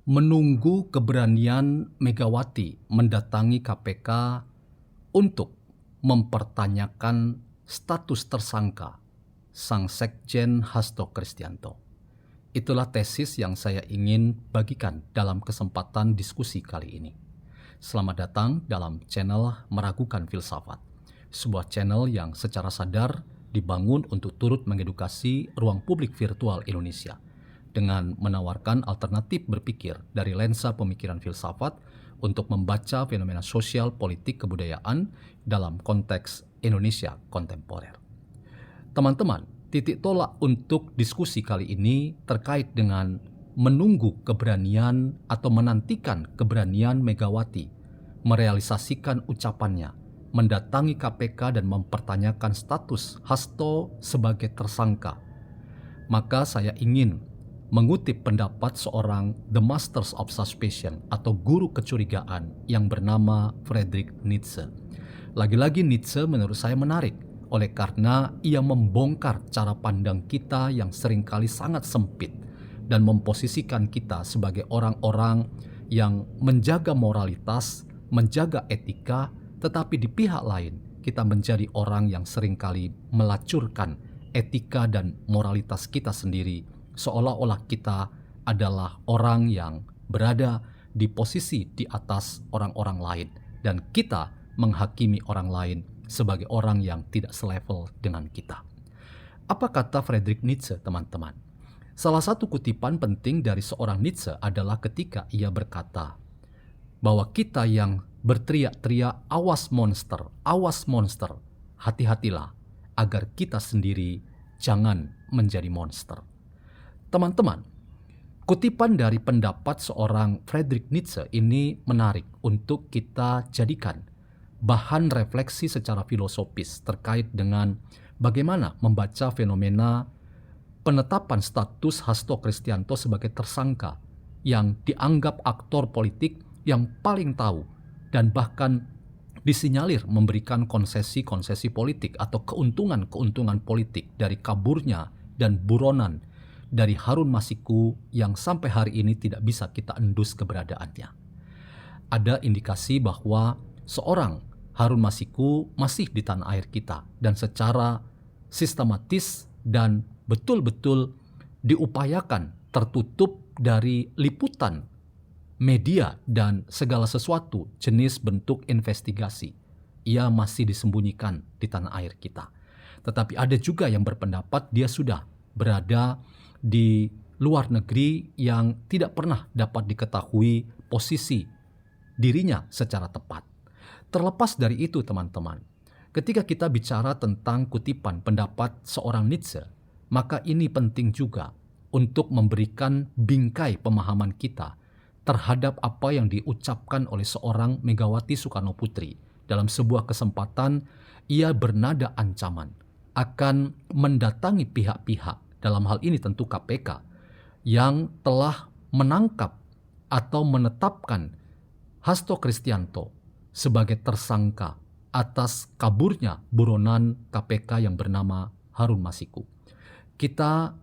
menunggu keberanian Megawati mendatangi KPK untuk mempertanyakan status tersangka Sang Sekjen Hasto Kristianto. Itulah tesis yang saya ingin bagikan dalam kesempatan diskusi kali ini. Selamat datang dalam channel Meragukan Filsafat, sebuah channel yang secara sadar dibangun untuk turut mengedukasi ruang publik virtual Indonesia dengan menawarkan alternatif berpikir dari lensa pemikiran filsafat untuk membaca fenomena sosial, politik, kebudayaan dalam konteks Indonesia kontemporer. Teman-teman, titik tolak untuk diskusi kali ini terkait dengan menunggu keberanian atau menantikan keberanian Megawati merealisasikan ucapannya, mendatangi KPK dan mempertanyakan status Hasto sebagai tersangka. Maka saya ingin mengutip pendapat seorang The Masters of Suspicion atau guru kecurigaan yang bernama Friedrich Nietzsche. Lagi-lagi Nietzsche menurut saya menarik oleh karena ia membongkar cara pandang kita yang seringkali sangat sempit dan memposisikan kita sebagai orang-orang yang menjaga moralitas, menjaga etika, tetapi di pihak lain kita menjadi orang yang seringkali melacurkan etika dan moralitas kita sendiri, seolah-olah kita adalah orang yang berada di posisi di atas orang-orang lain dan kita menghakimi orang lain sebagai orang yang tidak selevel dengan kita. Apa kata Friedrich Nietzsche, teman-teman? Salah satu kutipan penting dari seorang Nietzsche adalah ketika ia berkata bahwa kita yang berteriak-teriak awas monster, hati-hatilah agar kita sendiri jangan menjadi monster. Teman-teman, kutipan dari pendapat seorang Friedrich Nietzsche ini menarik untuk kita jadikan bahan refleksi secara filosofis terkait dengan bagaimana membaca fenomena penetapan status Hasto Kristianto sebagai tersangka yang dianggap aktor politik yang paling tahu dan bahkan disinyalir memberikan konsesi-konsesi politik atau keuntungan-keuntungan politik dari kaburnya dan buronan dari Harun Masiku yang sampai hari ini tidak bisa kita endus keberadaannya. Ada indikasi bahwa seorang Harun Masiku masih di tanah air kita dan secara sistematis dan betul-betul diupayakan tertutup dari liputan media dan segala sesuatu jenis bentuk investigasi. Ia masih disembunyikan di tanah air kita. Tetapi ada juga yang berpendapat dia sudah berada di luar negeri yang tidak pernah dapat diketahui posisi dirinya secara tepat. Terlepas dari itu, teman-teman, ketika kita bicara tentang kutipan pendapat seorang Nietzsche, maka ini penting juga untuk memberikan bingkai pemahaman kita terhadap apa yang diucapkan oleh seorang Megawati Soekarnoputri. Dalam sebuah kesempatan, ia bernada ancaman akan mendatangi pihak-pihak, dalam hal ini tentu KPK, yang telah menangkap atau menetapkan Hasto Kristianto sebagai tersangka atas kaburnya buronan KPK yang bernama Harun Masiku. Kita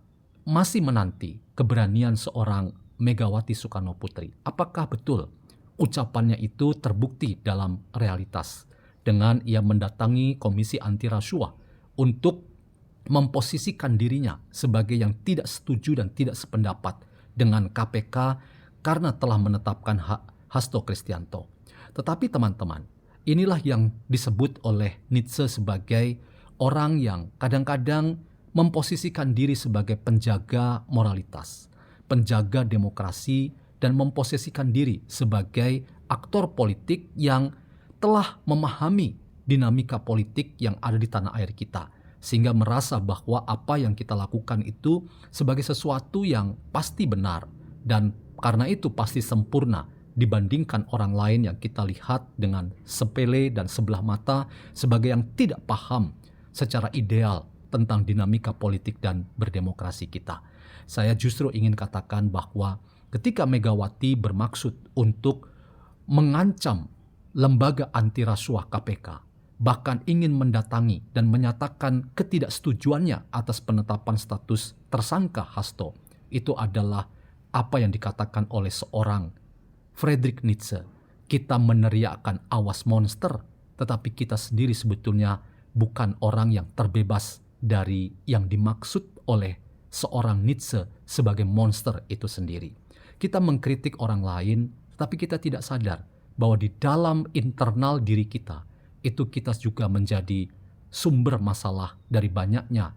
masih menanti keberanian seorang Megawati Soekarnoputri. Apakah betul ucapannya itu terbukti dalam realitas dengan ia mendatangi Komisi Anti Rasuah untuk memposisikan dirinya sebagai yang tidak setuju dan tidak sependapat dengan KPK karena telah menetapkan Hasto Kristianto. Tetapi teman-teman, inilah yang disebut oleh Nietzsche sebagai orang yang kadang-kadang memposisikan diri sebagai penjaga moralitas, penjaga demokrasi, dan memposisikan diri sebagai aktor politik yang telah memahami dinamika politik yang ada di tanah air kita, sehingga merasa bahwa apa yang kita lakukan itu sebagai sesuatu yang pasti benar dan karena itu pasti sempurna dibandingkan orang lain yang kita lihat dengan sepele dan sebelah mata sebagai yang tidak paham secara ideal tentang dinamika politik dan berdemokrasi kita. Saya justru ingin katakan bahwa ketika Megawati bermaksud untuk mengancam lembaga anti rasuah KPK, bahkan ingin mendatangi dan menyatakan ketidaksetujuannya atas penetapan status tersangka Hasto, itu adalah apa yang dikatakan oleh seorang Friedrich Nietzsche. Kita meneriakkan awas monster, tetapi kita sendiri sebetulnya bukan orang yang terbebas dari yang dimaksud oleh seorang Nietzsche sebagai monster itu sendiri. Kita mengkritik orang lain, tapi kita tidak sadar bahwa di dalam internal diri kita, itu kita juga menjadi sumber masalah dari banyaknya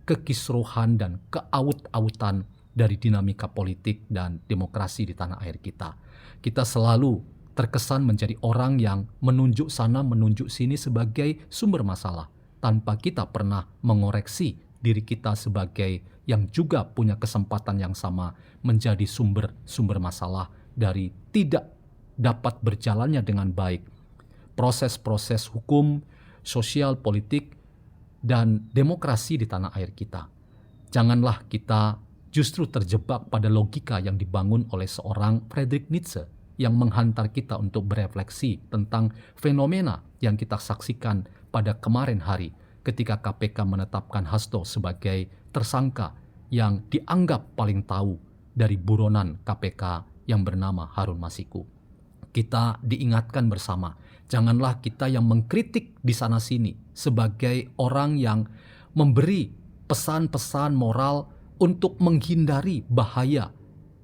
kekisruhan dan keaut-autan dari dinamika politik dan demokrasi di tanah air kita. Kita selalu terkesan menjadi orang yang menunjuk sana, menunjuk sini sebagai sumber masalah, tanpa kita pernah mengoreksi diri kita sebagai yang juga punya kesempatan yang sama menjadi sumber masalah dari tidak dapat berjalannya dengan baik proses-proses hukum, sosial, politik, dan demokrasi di tanah air kita. Janganlah kita justru terjebak pada logika yang dibangun oleh seorang Friedrich Nietzsche yang menghantar kita untuk berefleksi tentang fenomena yang kita saksikan pada kemarin hari ketika KPK menetapkan Hasto sebagai tersangka yang dianggap paling tahu dari buronan KPK yang bernama Harun Masiku. Kita diingatkan bersama, janganlah kita yang mengkritik di sana-sini sebagai orang yang memberi pesan-pesan moral untuk menghindari bahaya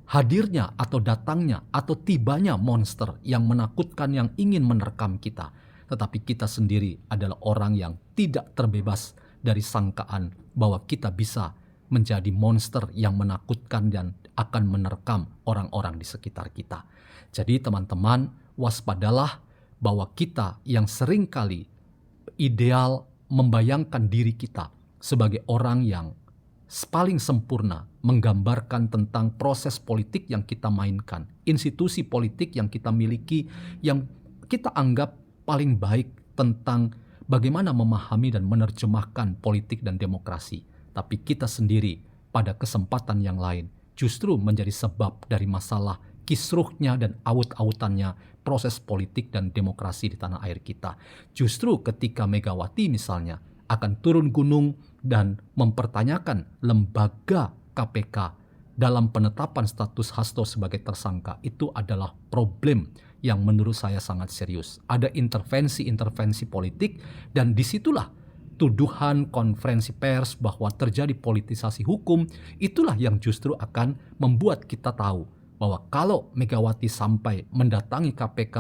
hadirnya atau datangnya atau tibanya monster yang menakutkan yang ingin menerkam kita. Tetapi kita sendiri adalah orang yang tidak terbebas dari sangkaan bahwa kita bisa menjadi monster yang menakutkan dan akan menerkam orang-orang di sekitar kita. Jadi teman-teman, waspadalah bahwa kita yang seringkali ideal membayangkan diri kita sebagai orang yang paling sempurna menggambarkan tentang proses politik yang kita mainkan, institusi politik yang kita miliki, yang kita anggap paling baik tentang bagaimana memahami dan menerjemahkan politik dan demokrasi. Tapi kita sendiri pada kesempatan yang lain justru menjadi sebab dari masalah kisruhnya dan aut-autannya proses politik dan demokrasi di tanah air kita. Justru ketika Megawati misalnya akan turun gunung dan mempertanyakan lembaga KPK dalam penetapan status Hasto sebagai tersangka, itu adalah problem yang menurut saya sangat serius. Ada intervensi-intervensi politik dan disitulah tuduhan konferensi pers bahwa terjadi politisasi hukum, itulah yang justru akan membuat kita tahu bahwa kalau Megawati sampai mendatangi KPK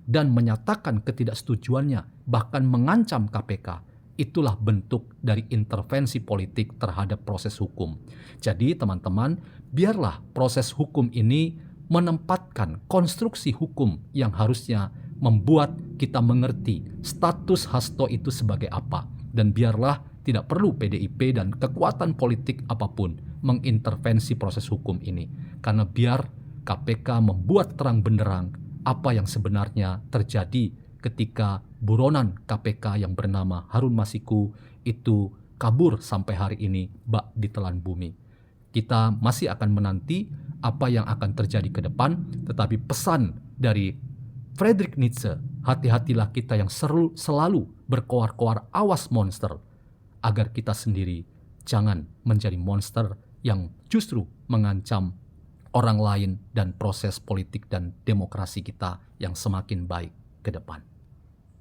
dan menyatakan ketidaksetujuannya, bahkan mengancam KPK, itulah bentuk dari intervensi politik terhadap proses hukum. Jadi teman-teman, biarlah proses hukum ini menempatkan konstruksi hukum yang harusnya membuat kita mengerti status Hasto itu sebagai apa. Dan biarlah tidak perlu PDIP dan kekuatan politik apapun mengintervensi proses hukum ini. Karena biar KPK membuat terang benderang apa yang sebenarnya terjadi ketika buronan KPK yang bernama Harun Masiku itu kabur sampai hari ini bak ditelan bumi. Kita masih akan menanti apa yang akan terjadi ke depan, tetapi pesan dari Friedrich Nietzsche, hati-hatilah kita yang selalu berkoar-koar awas monster, agar kita sendiri jangan menjadi monster yang justru mengancam orang lain dan proses politik dan demokrasi kita yang semakin baik ke depan.